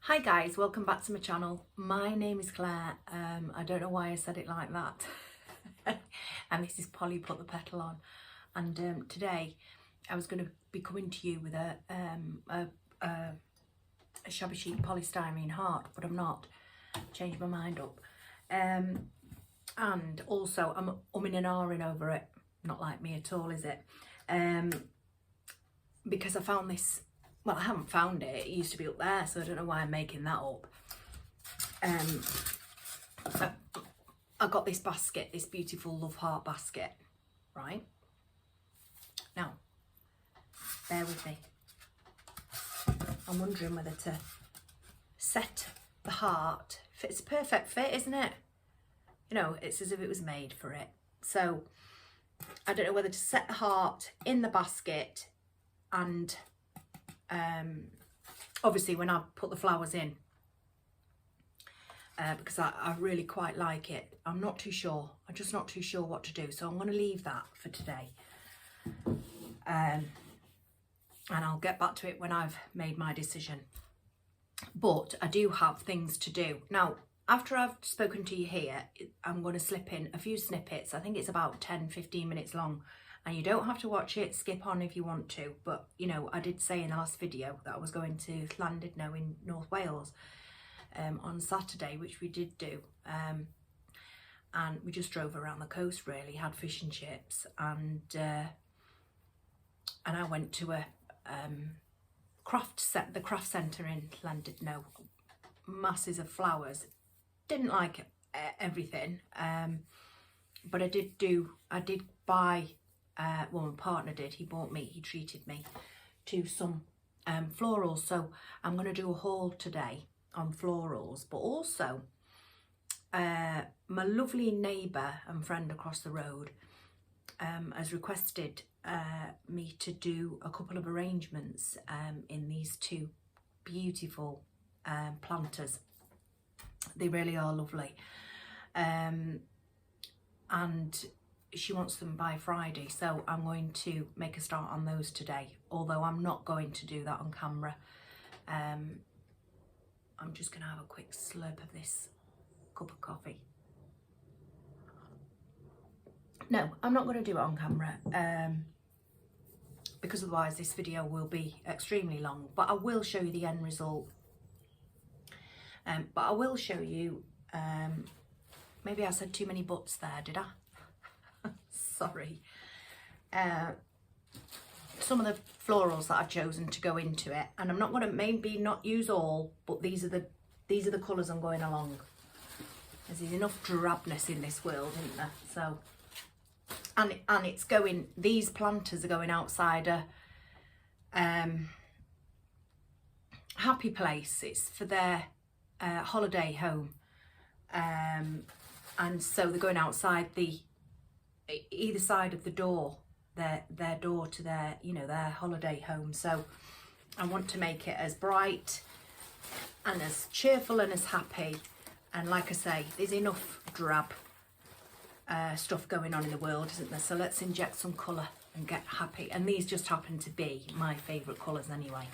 Hi guys, welcome back to my channel. My name is Claire. I don't know why I said it like that. And this is Polly Put the Petal on. And today I was going to be coming to you with a shabby chic polystyrene heart, but I'm not. Changed my mind up. And also I'm umming and ahhing over it. Not like me at all, is it? Because I found this. Well, I haven't found it. It used to be up there, so I don't know why I'm making that up. I got this basket, this beautiful love heart basket, right? Now, bear with me. I'm wondering whether to set the heart. It's a perfect fit, isn't it? You know, it's as if it was made for it. So, I don't know whether to set the heart in the basket and obviously when I put the flowers in, because I really quite like it. I'm not too sure. I'm just not too sure what to do. So I'm going to leave that for today. And I'll get back to it when I've made my decision. But I do have things to do. Now, after I've spoken to you here, I'm going to slip in a few snippets. I think it's about 10-15 minutes long. And you don't have to watch it, skip on if you want to. But, you know, I did say in the last video that I was going to Llandudno in North Wales on Saturday, which we did do. And we just drove around the coast, really, had fish and chips. And I went to a the craft centre in Llandudno. Masses of flowers. Didn't like everything. But I did buy... well, my partner did. He treated me to some florals. So I'm going to do a haul today on florals, but also my lovely neighbour and friend across the road has requested me to do a couple of arrangements in these two beautiful planters. They really are lovely. And she wants them by Friday, so I'm going to make a start on those today, although I'm not going to do that on camera. I'm just going to have a quick slurp of this cup of coffee. No, I'm not going to do it on camera, because otherwise this video will be extremely long, but I will show you the end result. But I will show you, maybe I said too many buts there, did I? Sorry. Some of the florals that I've chosen to go into it, and I'm not going to maybe not use all, but these are the colours I'm going along. There's enough drabness in this world, isn't there? So, and it's going. These planters are going outside a happy place. It's for their holiday home, and so they're going outside either side of the door, their door to their, you know, their holiday home. So I want to make it as bright and as cheerful and as happy. And like I say, there's enough drab stuff going on in the world, isn't there? So let's inject some colour and get happy. And these just happen to be my favourite colours anyway.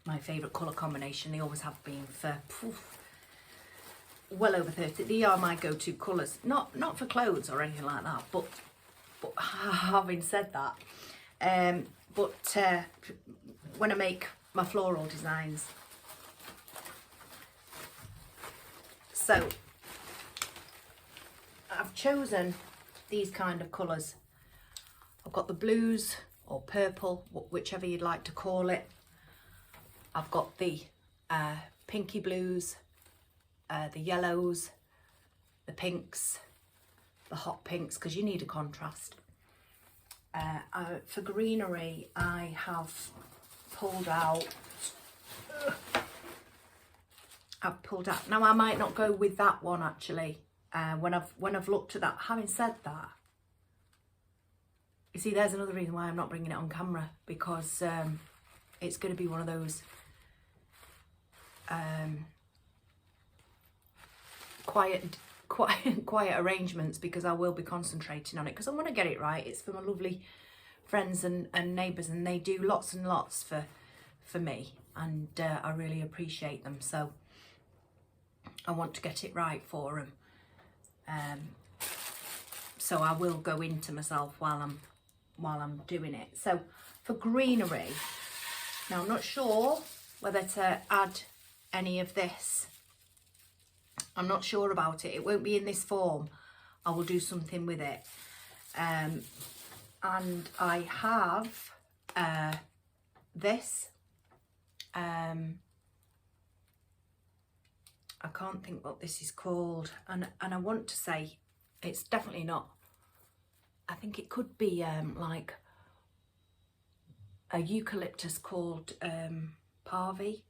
My favourite colour combination. They always have been for well over 30. They are my go-to colours. Not for clothes or anything like that, but having said that, when I make my floral designs. So I've chosen these kind of colours. I've got the blues or purple, whichever you'd like to call it. I've got the pinky blues, the yellows, the pinks, the hot pinks, because you need a contrast. For greenery, I have pulled out. Now I might not go with that one actually. When I've looked at that. Having said that, you see, there's another reason why I'm not bringing it on camera, because it's going to be one of those quiet arrangements, because I will be concentrating on it, because I want to get it right. It's for my lovely friends and neighbours, and they do lots and lots for me, and I really appreciate them. So I want to get it right for them. So I will go into myself while I'm doing it. So for greenery, now I'm not sure whether to add any of this. I'm not sure about it. It won't be in this form. I will do something with it. And I have this. I can't think what this is called, and I want to say it's definitely not. I think it could be like a eucalyptus called parvi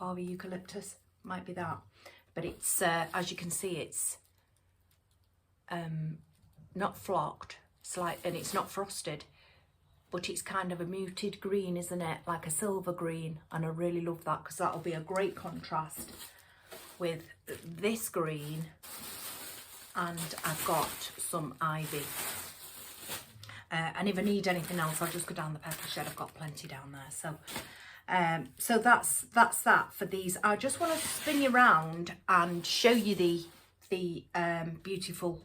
eucalyptus, might be that. But it's as you can see, it's not flocked, and it's not frosted, but it's kind of a muted green, isn't it? Like a silver green, and I really love that because that'll be a great contrast with this green. And I've got some ivy. And if I need anything else, I'll just go down the petal shed. I've got plenty down there. So that's that for these. I just want to spin you around and show you the beautiful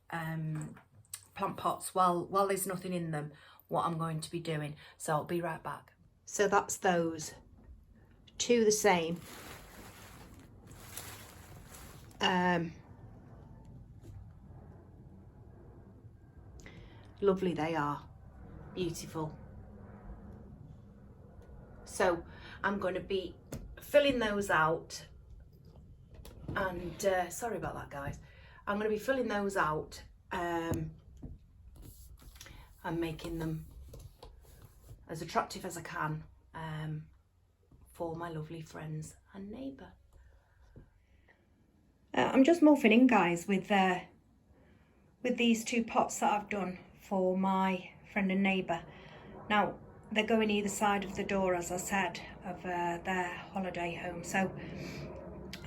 plant pots while there's nothing in them, what I'm going to be doing. So I'll be right back. So that's those two the same. Lovely they are, beautiful. So I'm going to be filling those out, and sorry about that, guys. I'm going to be filling those out and making them as attractive as I can for my lovely friends and neighbour. I'm just morphing in, guys, with these two pots that I've done for my friend and neighbour. Now they're going either side of the door, as I said, of their holiday home. So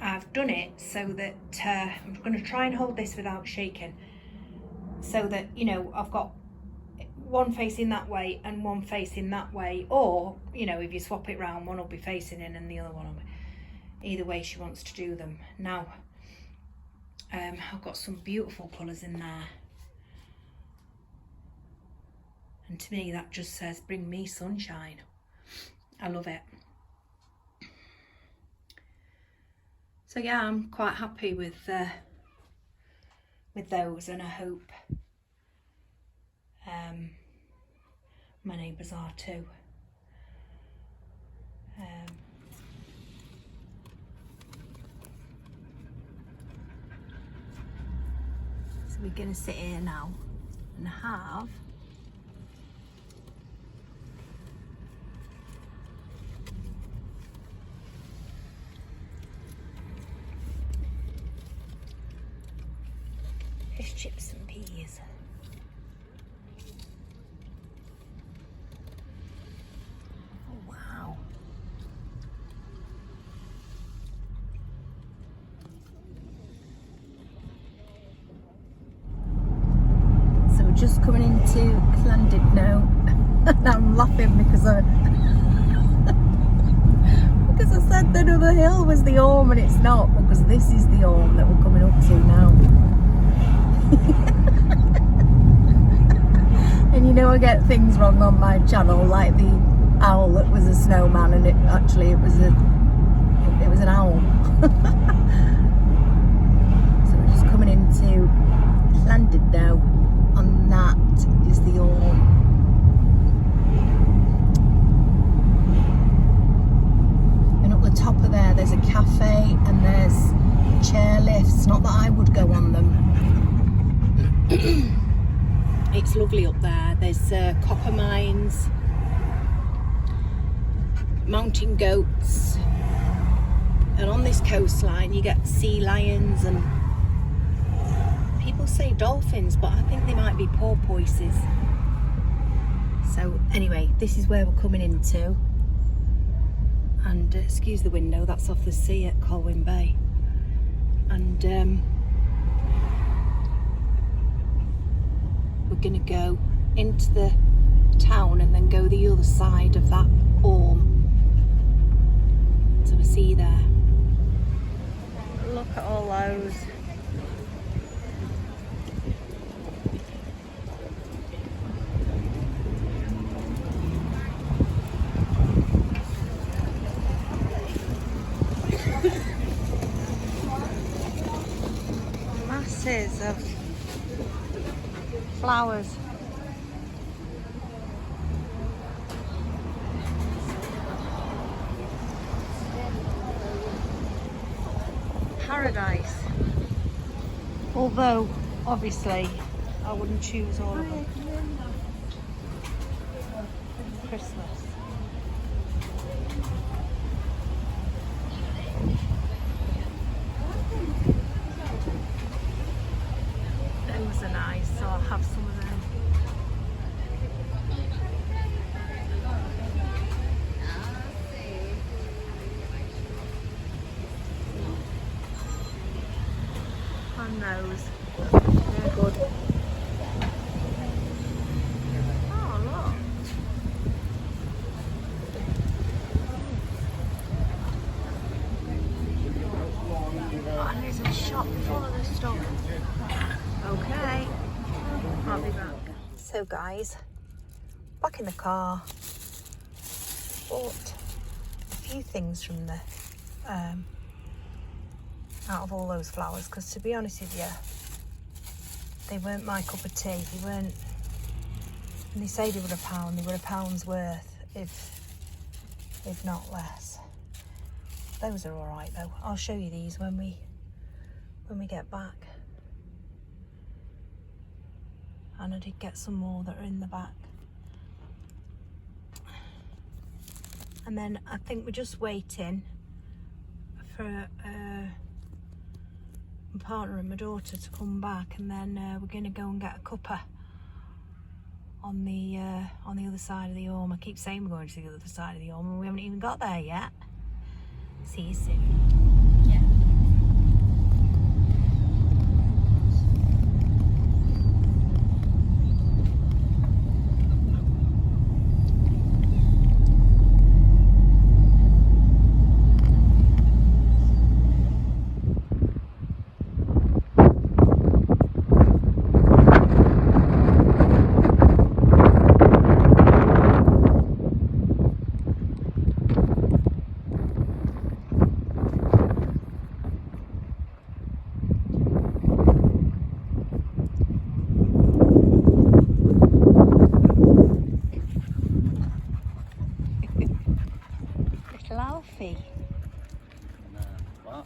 I've done it so that I'm going to try and hold this without shaking, so that, you know, I've got one facing that way and one facing that way, or, you know, if you swap it round, one will be facing in and the other one will be, either way she wants to do them. Now I've got some beautiful colours in there, and to me that just says bring me sunshine. I love it. So yeah, I'm quite happy with those, and I hope my neighbours are too. So we're going to sit here now and have fish chips and peas. Oh wow. So we're just coming into Llandudno and I'm laughing because I said that other hill was the Orme, and it's not, because this is the Orme that we're coming up to now. And you know, I get things wrong on my channel, like the owl that was a snowman, and it was an owl. So we're just coming into Llandudno, and that is the Orme. And up the top of there's a cafe and there's chair lifts. Not that I would go on them. It's lovely up there. There's copper mines, mountain goats, and on this coastline you get sea lions, and people say dolphins, but I think they might be porpoises. So anyway, this is where we're coming into, and excuse the window, that's off the sea at Colwyn Bay. And we're going to go into the town and then go the other side of that Orme to the sea there. masses of flowers. Paradise. Although, obviously, I wouldn't choose all of them. Christmas. Those are nice, so I'll have some of them. And those. They're good. Oh, look. Oh, and there's a shop full of this stuff. Okay, I'll be back. So guys, back in the car, bought a few things from the out of all those flowers, because to be honest with you, they weren't my cup of tea. They weren't, and they say they were £1, they were £1's worth, if not less. Those are all right though. I'll show you these when we get back. And I did get some more that are in the back. And then I think we're just waiting for my partner and my daughter to come back, and then we're going to go and get a cuppa on the other side of the Orme. I keep saying we're going to the other side of the Orme, and we haven't even got there yet. See you soon. Alfie. What?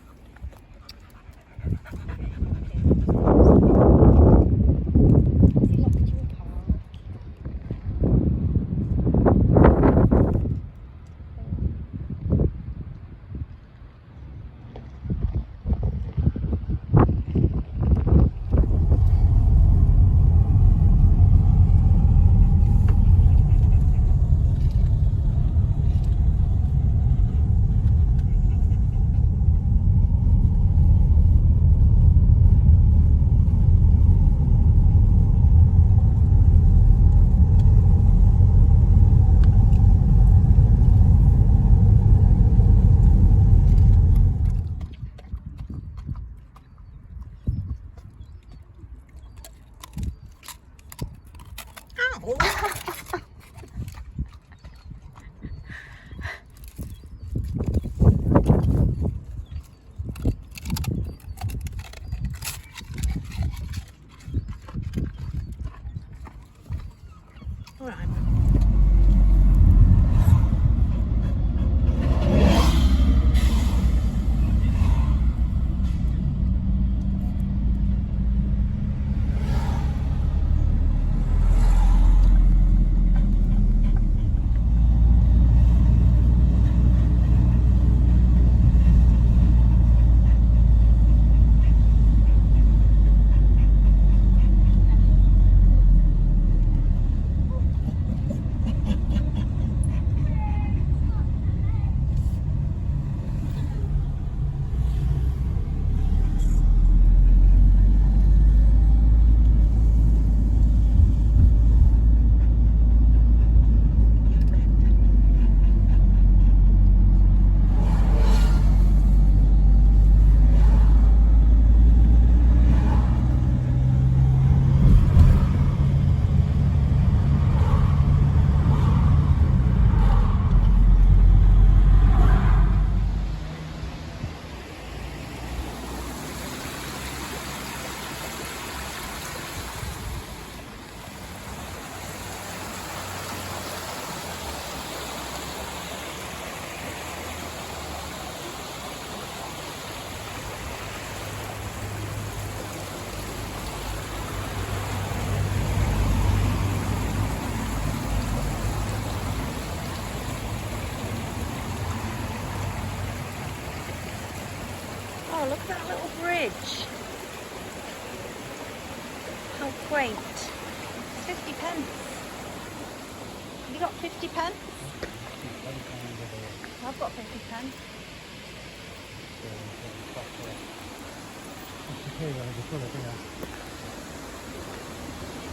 Oh, look at that little bridge. How quaint. 50 pence. Have you got 50 pence? I've got 50 pence.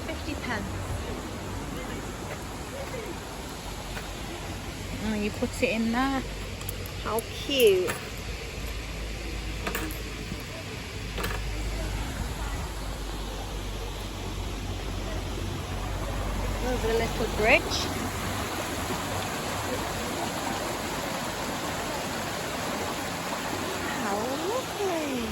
50 pence. Oh, you put it in there. How cute. Over the little bridge. How lovely.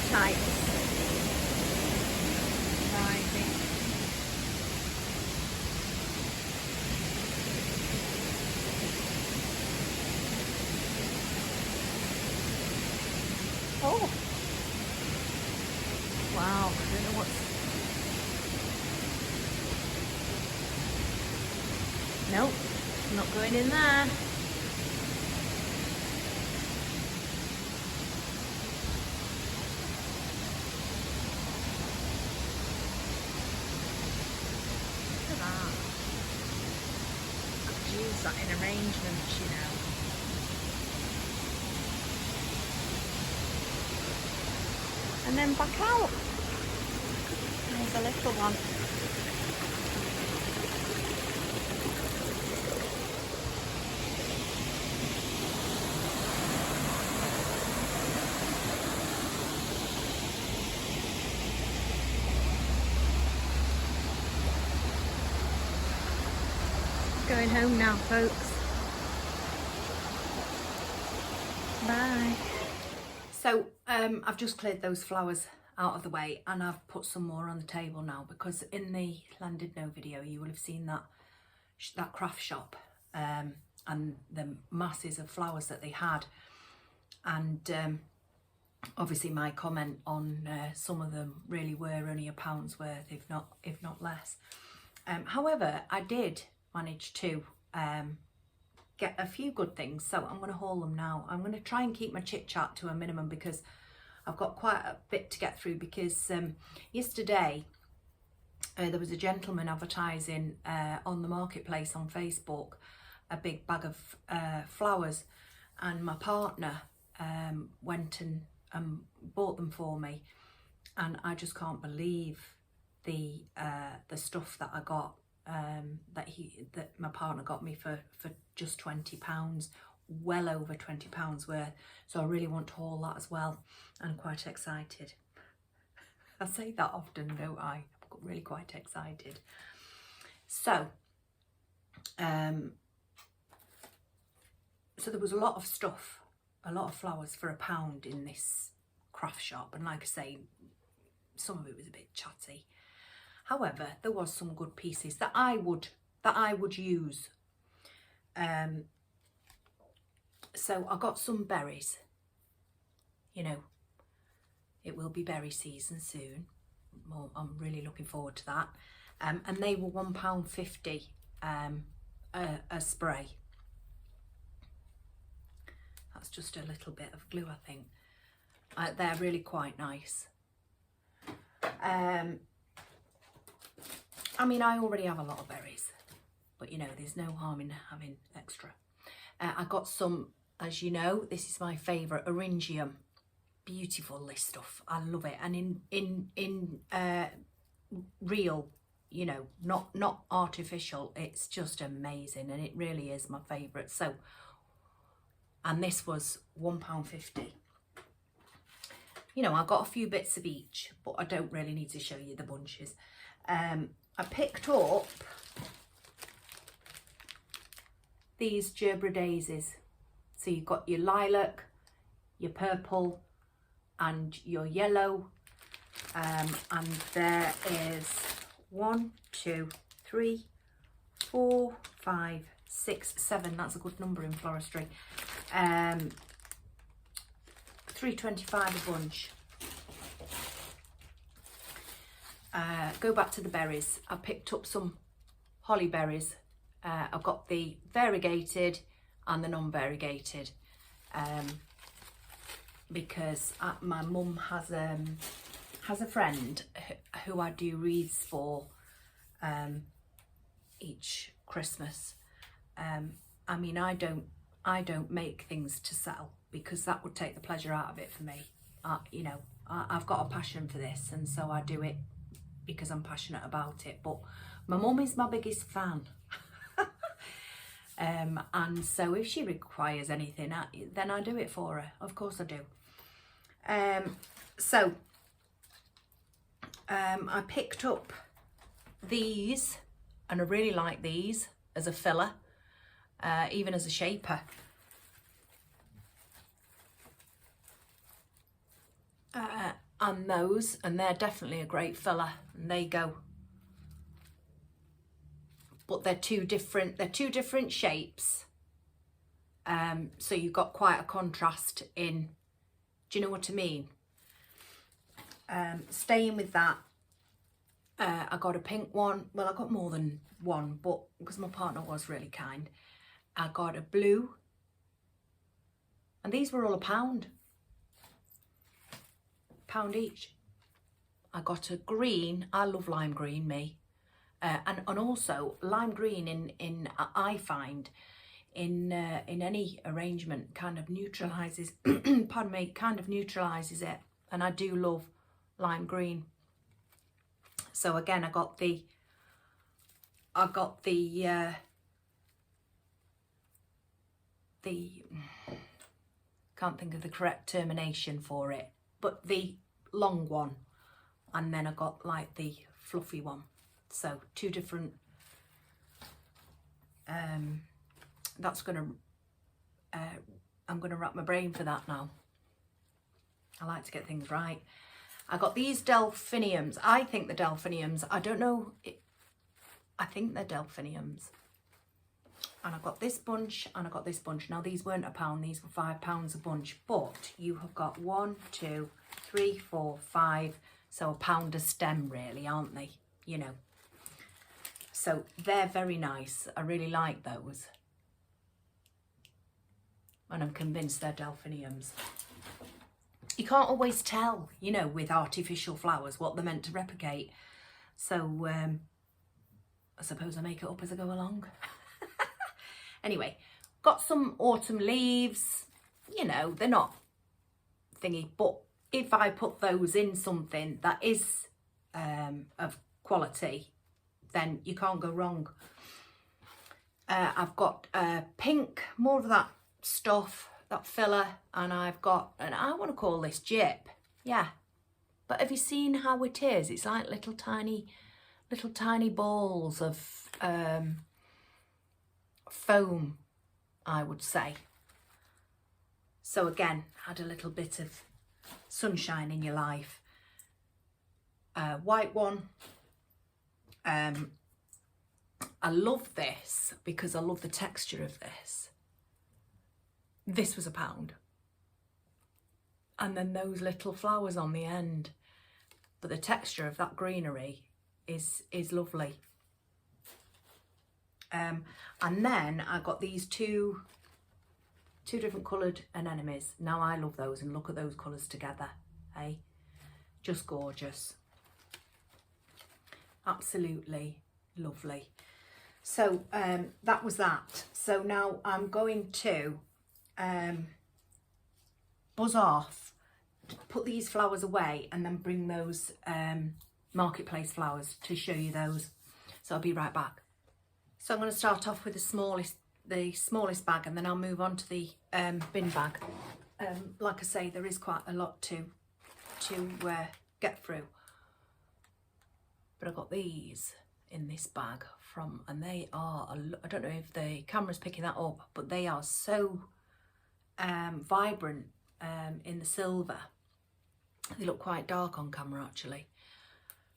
Tight. Rising. Oh. Wow, I don't know what's... Nope, not going in there. Use that in arrangements, you know. And then back out. There's a little one. Going home now, folks. Bye. So I've just cleared those flowers out of the way and I've put some more on the table now, because in the Llandudno video you will have seen that craft shop and the masses of flowers that they had, and obviously my comment on some of them really were only £1 worth, if not less. However, I did manage to get a few good things, so I'm going to haul them now. I'm going to try and keep my chit chat to a minimum because I've got quite a bit to get through, because yesterday there was a gentleman advertising on the marketplace on Facebook a big bag of flowers, and my partner went and bought them for me, and I just can't believe the stuff that I got, that my partner got me for just £20, well over £20 worth. So I really want to haul that as well. I'm quite excited. I say that often, don't I? I'm really quite excited. So so there was a lot of stuff, a lot of flowers for £1 in this craft shop, and like I say, some of it was a bit chatty. However, there was some good pieces that I would use. So I got some berries. You know, it will be berry season soon. Well, I'm really looking forward to that. And they were £1.50 a spray. That's just a little bit of glue, I think. They're really quite nice. I mean, I already have a lot of berries, but you know, there's no harm in having extra. I got some, as you know, this is my favourite, Orangium. Beautiful, this stuff. I love it. And in real, you know, not artificial, it's just amazing, and it really is my favourite. So, and this was £1.50. You know, I got a few bits of each, but I don't really need to show you the bunches. I picked up these Gerbera daisies. So you've got your lilac, your purple, and your yellow. And there is 1, 2, 3, 4, 5, 6, 7. That's a good number in floristry. £3.25 a bunch. Go back to the berries. I picked up some holly berries. I've got the variegated and the non-variegated, because my mum has a friend who I do wreaths for each Christmas. I mean, I don't make things to sell, because that would take the pleasure out of it for me. You know, I've got a passion for this, and so I do it because I'm passionate about it. But my mum is my biggest fan. And so if she requires anything, then I do it for her. Of course I do. I picked up these, and I really like these as a filler, even as a shaper. And those, and they're definitely a great filler, and they go. But they're two different shapes. So you've got quite a contrast in, do you know what I mean? Staying with that, I got a pink one. Well, I got more than one, but because my partner was really kind, I got a blue, and these were all £1. £1 each. I got a green. I love lime green, me. And also lime green in I find in any arrangement kind of neutralizes pardon me, kind of neutralizes it, and I do love lime green. So again, I got the can't think of the correct termination for it, but the long one, and then I got like the fluffy one. So two different, that's gonna, I'm gonna wrap my brain for that now. I like to get things right. I got these delphiniums. I think the delphiniums, I don't know, I think they're delphiniums. And I got this bunch, and I got this bunch. Now these weren't £1, these were £5 a bunch, but you have got 1, 2, 3, 4, 5, so £1 a stem really, aren't they? You know. So they're very nice. I really like those. And I'm convinced they're delphiniums. You can't always tell, you know, with artificial flowers what they're meant to replicate. So I suppose I make it up as I go along. Anyway, got some autumn leaves. You know, they're not thingy, but if I put those in something that is of quality, then you can't go wrong. I've got pink, more of that stuff, that filler, and I've got, and I want to call this jip, yeah. But have you seen how it is? It's like little tiny balls of foam, I would say. So again, add a little bit of sunshine in your life. White one. I love this because I love the texture of this. This was £1. And then those little flowers on the end. But the texture of that greenery is lovely. And then I got these two different coloured anemones. Now I love those, and look at those colours together, eh? Just gorgeous. Absolutely lovely. So that was that. So now I'm going to buzz off, put these flowers away, and then bring those marketplace flowers to show you those. So I'll be right back. So I'm going to start off with the smallest bag, and then I'll move on to the bin bag. Like I say, there is quite a lot to get through. But I got these in this bag from, and they are, I don't know if the camera's picking that up, but they are so vibrant in the silver. They look quite dark on camera actually.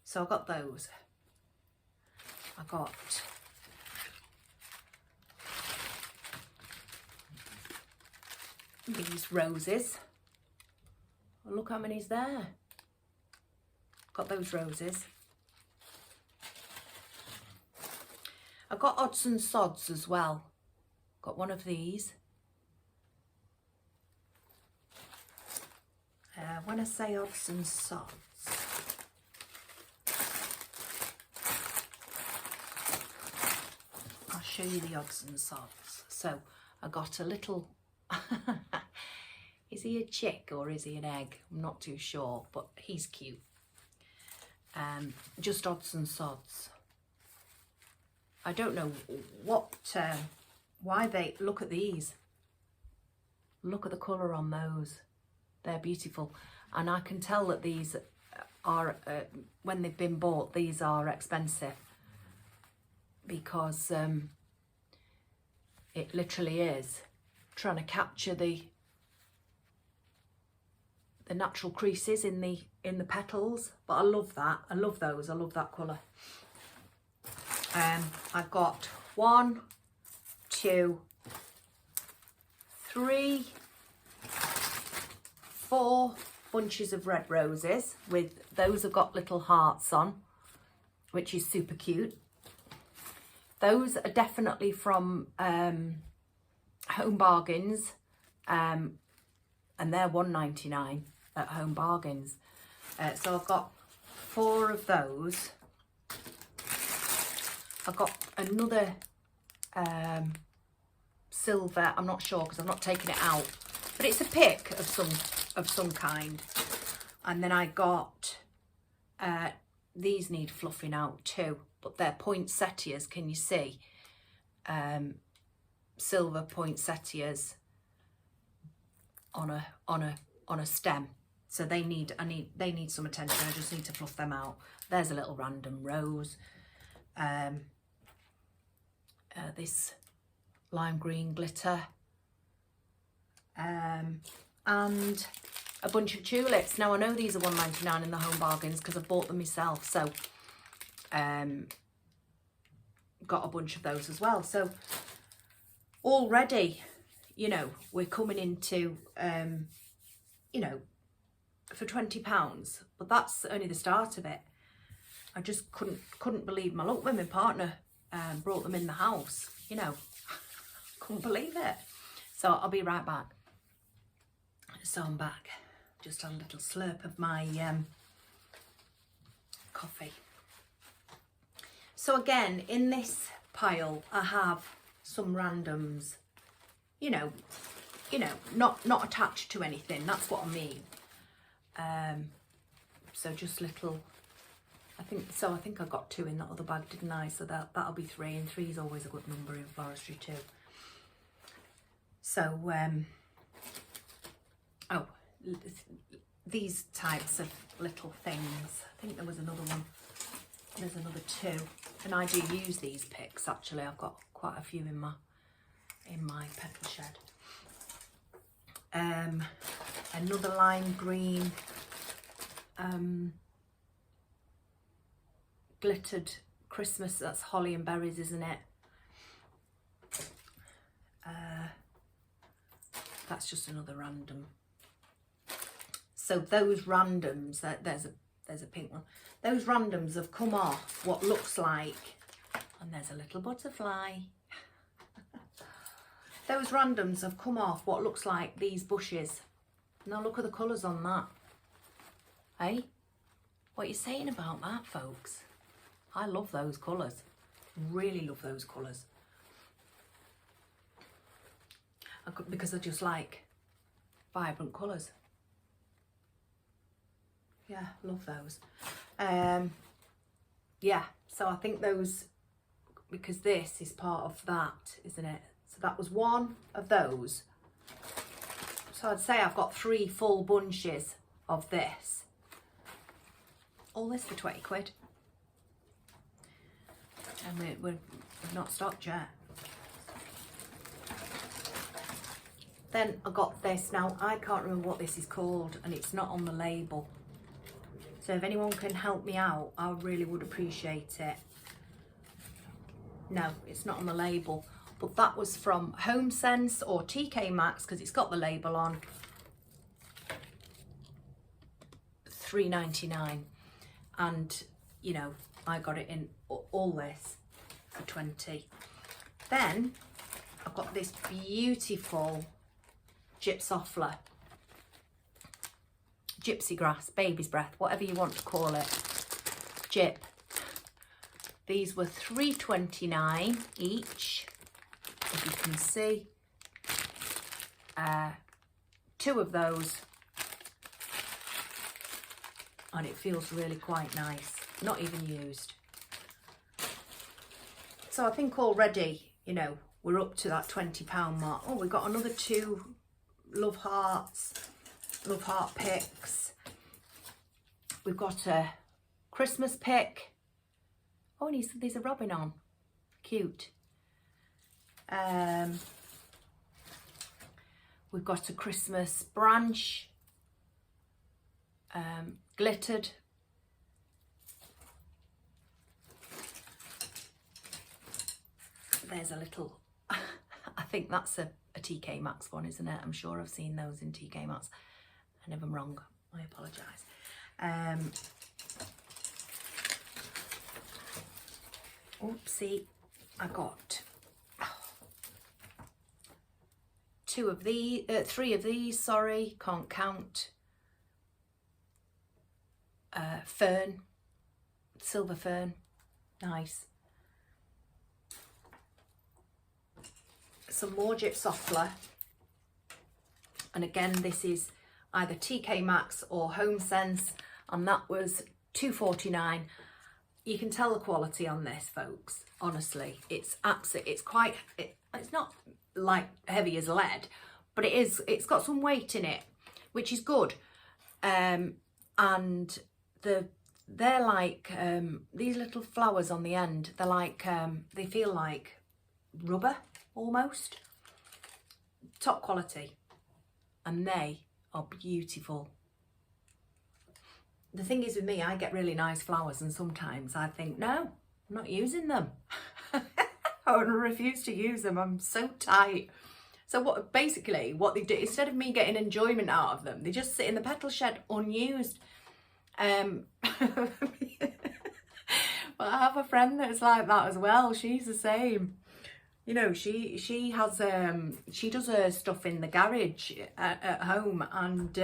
So I got those. I got these roses. Oh, look how many's there. Got those roses. I got odds and sods as well. Got one of these. When I say odds and sods, I'll show you the odds and sods. So I got a little, is he a chick or is he an egg? I'm not too sure, but he's cute. Just odds and sods. I don't know what, why they, look at these. Look at the colour on those. They're beautiful. And I can tell that these are, when they've been bought, these are expensive. Because it literally is trying to capture the natural creases in the petals. But I love that. I love those. I love that colour. I've got 1, 2, 3, 4 bunches of red roses, with those have got little hearts on, which is super cute. Those are definitely from Home Bargains, and they're £1.99 at Home Bargains. So I've got 4 of those. I've got another silver, I'm not sure because I've not taken it out, but it's a pick of some kind. And then I got, these need fluffing out too, but they're poinsettias, can you see? Silver poinsettias on a stem. So they need some attention. I just need to fluff them out. There's a little random rose. This lime green glitter, and a bunch of tulips. Now I know these are £1.99 in the Home Bargains because I've bought them myself, so got a bunch of those as well. So already, you know, we're coming into you know, for £20, but that's only the start of it. I just couldn't believe my luck when my partner brought them in the house, you know. Couldn't believe it. So I'll be right back. So I'm back. Just had a little slurp of my coffee. So again, in this pile I have some randoms, you know, you know, not attached to anything. That's what I mean. So just little, I think I got 2 in that other bag, didn't I? So that'll be 3, and 3 is always a good number in floristry too. So oh, these types of little things. I think there was another one. There's another 2, and I do use these picks actually. I've got quite a few in my petal shed. Another lime green glittered Christmas. That's holly and berries, isn't it? That's just another random. So those randoms, there's a pink one. Those randoms have come off what looks like, and there's a little butterfly. Those randoms have come off what looks like these bushes. Now look at the colours on that. Hey, what are you saying about that, folks? I love those colours. Really love those colours. Because I just like vibrant colours. Yeah, love those. Yeah, so I think those, because this is part of that, isn't it? So that was one of those. So I'd say I've got 3 full bunches of this. All this for 20 quid. And we've not stopped yet. Then I got this. Now I can't remember what this is called, and it's not on the label. So if anyone can help me out, I really would appreciate it. No, it's not on the label. But that was from Home Sense or TK Maxx, because it's got the label on. £3.99. And, you know, I got it in all this for 20. Then I've got this beautiful gypsophila. Gypsy grass, baby's breath, whatever you want to call it. Gyp. These were £3.29 each, as you can see. 2 of those, and it feels really quite nice, not even used. So I think already, you know, we're up to that £20 mark. Oh, we've got another 2 love heart picks. We've got a Christmas pick. Oh, and there's a robin on. Cute. We've got a Christmas branch. Glittered. There's a little, I think that's a TK Maxx one, isn't it? I'm sure I've seen those in TK Maxx. And if I'm wrong, I apologise. Oopsie, I got 3 of these, sorry, can't count. Fern, silver fern, nice. Some more gypsophila, and again this is either TK Maxx or Home Sense, and that was £2.49. You can tell the quality on this, folks. Honestly, it's absolutely, it's not like heavy as lead, but it's got some weight in it, which is good. And they're like these little flowers on the end. They're like they feel like rubber almost. Top quality, and they are beautiful. The thing is with me, I get really nice flowers, and sometimes I think, no, I'm not using them. I refuse to use them. I'm so tight. So what they do, instead of me getting enjoyment out of them, they just sit in the petal shed unused. But I have a friend that's like that as well. She's the same. You know, she has she does her stuff in the garage at home, and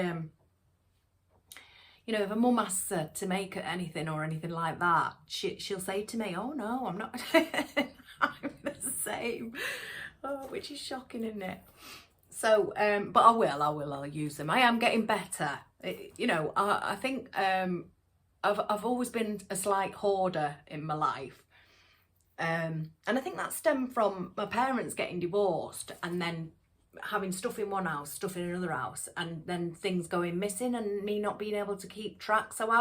you know, if a mum asks her to make anything or anything like that, she'll say to me, oh no, I'm not. I'm the same. Oh, which is shocking, isn't it? So, but I'll use them. I am getting better. You know, I think I've always been a slight hoarder in my life. And I think that stemmed from my parents getting divorced and then having stuff in one house, stuff in another house, and then things going missing and me not being able to keep track. So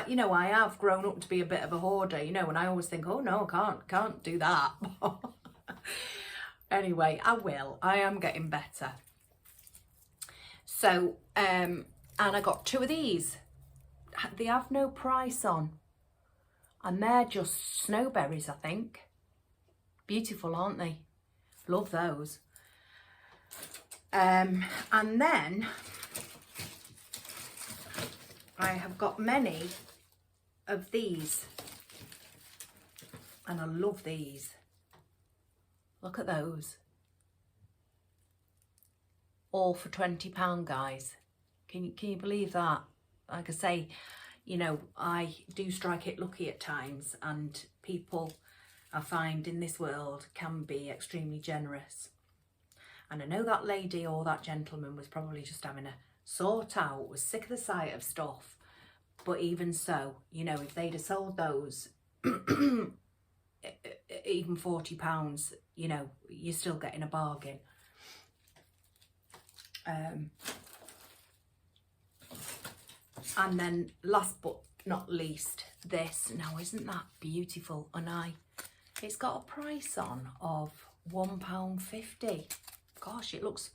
you know, I have grown up to be a bit of a hoarder, you know, and I always think, oh no, I can't do that. Anyway, I am getting better. So, and I got 2 of these. They have no price on, and they're just snowberries, I think. Beautiful, aren't they? Love those. And then I have got many of these, and I love these. Look at those. All for £20, guys. Can you believe that? Like I say, you know, I do strike it lucky at times, and people I find in this world can be extremely generous. And I know that lady or that gentleman was probably just having a sort out, was sick of the sight of stuff. But even so, you know, if they'd have sold those, even £40, you know, you're still getting a bargain. And then last but not least, this. Now, isn't that beautiful? And it's got a price on of £1.50. Gosh, it looks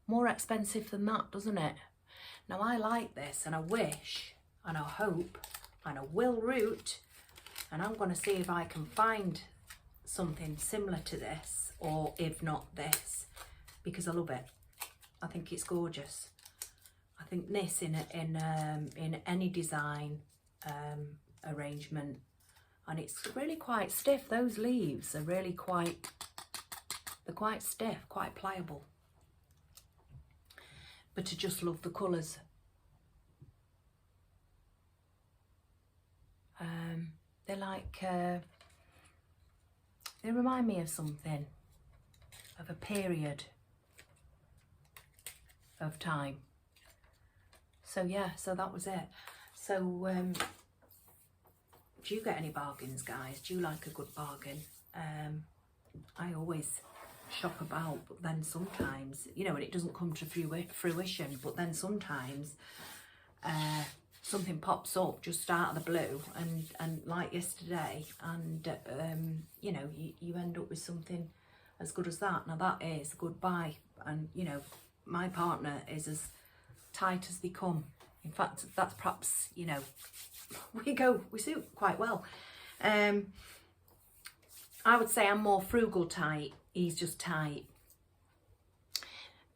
more expensive than that, doesn't it? Now, I like this, and I wish, and I hope, and I will root, and I'm going to see if I can find something similar to this, or if not this, because I love it. I think it's gorgeous. I think this in any design arrangement, and it's really quite stiff. Those leaves are really quite stiff, quite pliable. But I just love the colours. They're like, they remind me of something, of a period of time. So yeah, so that was it. So do you get any bargains, guys? Do you like a good bargain? I always shop about, but then sometimes, you know, and it doesn't come to fruition, but then sometimes something pops up just out of the blue, and like yesterday, and you know, you end up with something as good as that. Now that is a good buy, and you know, my partner is as tight as they come. In fact, that's perhaps, you know, we suit quite well. I would say I'm more frugal tight, he's just tight.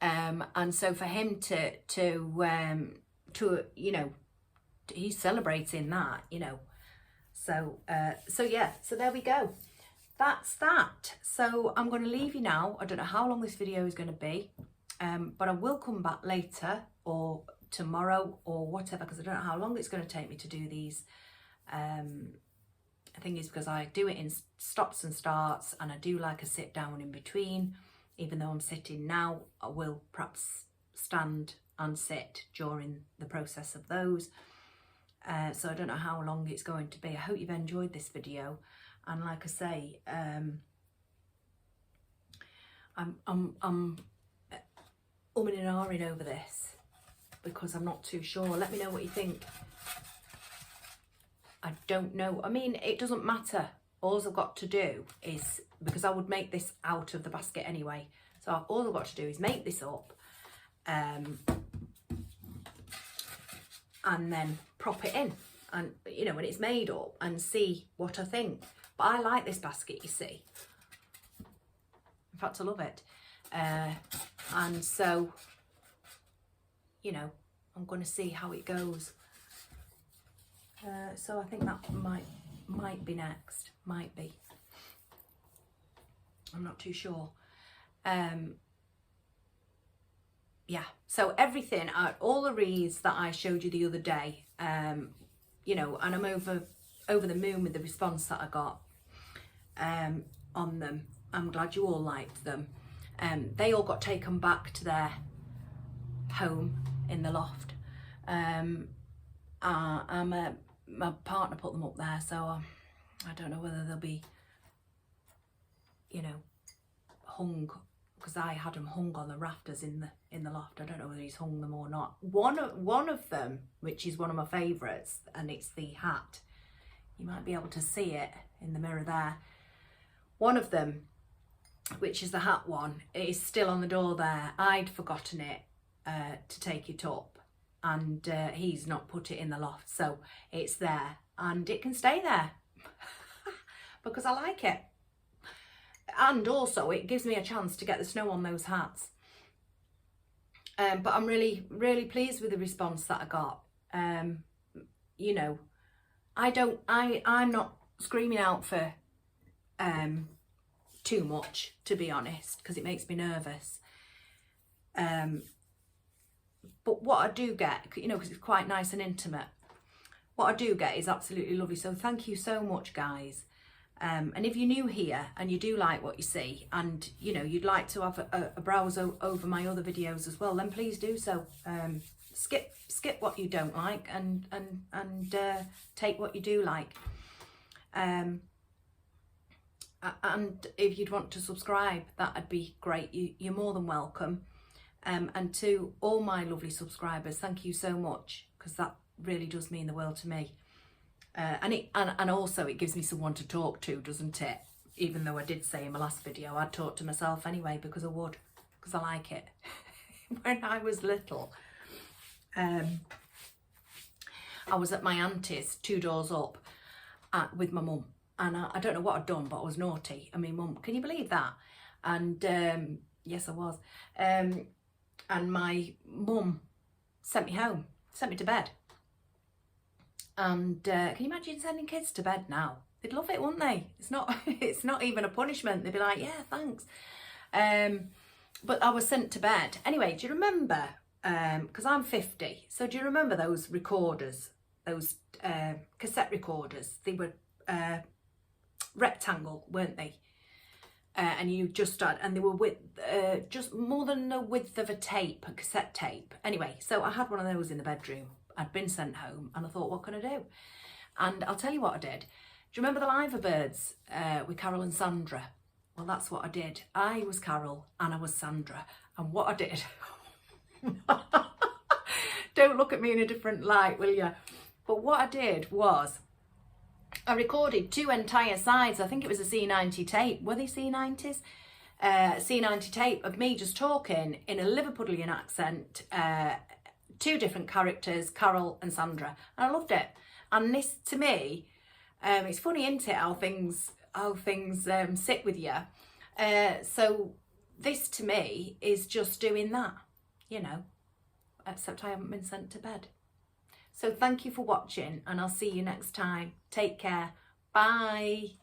And so for him to you know, he's celebrating that, you know. So yeah, so there we go. That's that. So I'm going to leave you now. I don't know how long this video is going to be, but I will come back later or tomorrow or whatever, because I don't know how long it's going to take me to do these. The thing is, because I do it in stops and starts, and I do like a sit down in between. Even though I'm sitting now, I will perhaps stand and sit during the process of those. So I don't know how long it's going to be. I hope you've enjoyed this video, and like I say, I'm umming and ahhing over this because I'm not too sure. Let me know what you think. I don't know. I mean, it doesn't matter. All I've got to do is, because I would make this out of the basket anyway, so all I've got to do is make this up, and then prop it in, and you know, when it's made up, and see what I think. But I like this basket, you see. In fact, I love it. And so, you know, I'm going to see how it goes. So I think that might be next. Might be. I'm not too sure. Yeah, so everything, all the wreaths that I showed you the other day, you know, and I'm over the moon with the response that I got on them. I'm glad you all liked them. They all got taken back to their home in the loft. My partner put them up there, so I don't know whether they'll be, you know, hung, because I had them hung on the rafters in the loft. I don't know whether he's hung them or not. One of them, which is one of my favourites, and it's the hat. You might be able to see it in the mirror there. One of them, which is the hat one, is still on the door there. I'd forgotten it to take it up, and he's not put it in the loft, so it's there and it can stay there because I like it. And also it gives me a chance to get the snow on those hats. But I'm really, really pleased with the response that I got. You know, I'm not screaming out for too much, to be honest, because it makes me nervous. But what I do get, you know, because it's quite nice and intimate, what I do get is absolutely lovely. So thank you so much, guys. And if you're new here and you do like what you see, and you know you'd like to have a browse over my other videos as well, then please do so. Skip what you don't like and take what you do like. And if you'd want to subscribe, that'd be great. You're more than welcome. And to all my lovely subscribers, thank you so much, because that really does mean the world to me. And also it gives me someone to talk to, doesn't it? Even though I did say in my last video I'd talk to myself anyway, because I would, because I like it. When I was little, I was at my auntie's 2 doors up with my mum, and I don't know what I'd done, but I was naughty. I mean, mum, can you believe that? And yes, I was. And my mum sent me home, sent me to bed. And can you imagine sending kids to bed now? They'd love it, wouldn't they? It's not even a punishment. They'd be like, yeah, thanks. But I was sent to bed. Anyway, do you remember, because I'm 50, so do you remember those recorders, those cassette recorders? They were rectangle, weren't they? And you just started, and they were with just more than the width of a tape, a cassette tape. Anyway, so I had one of those in the bedroom. I'd been sent home, and I thought, what can I do? And I'll tell you what I did. Do you remember the Liver Birds with Carol and Sandra? Well, that's what I did. I was Carol and I was Sandra. And what I did, don't look at me in a different light, will you? But what I did was, I recorded 2 entire sides. I think it was a C90 tape. Were they C90s? C90 tape of me just talking in a Liverpudlian accent, 2 different characters, Carol and Sandra, and I loved it. And this, to me, it's funny, isn't it, how things sit with you. So this, to me, is just doing that, you know, except I haven't been sent to bed. So thank you for watching, and I'll see you next time. Take care. Bye.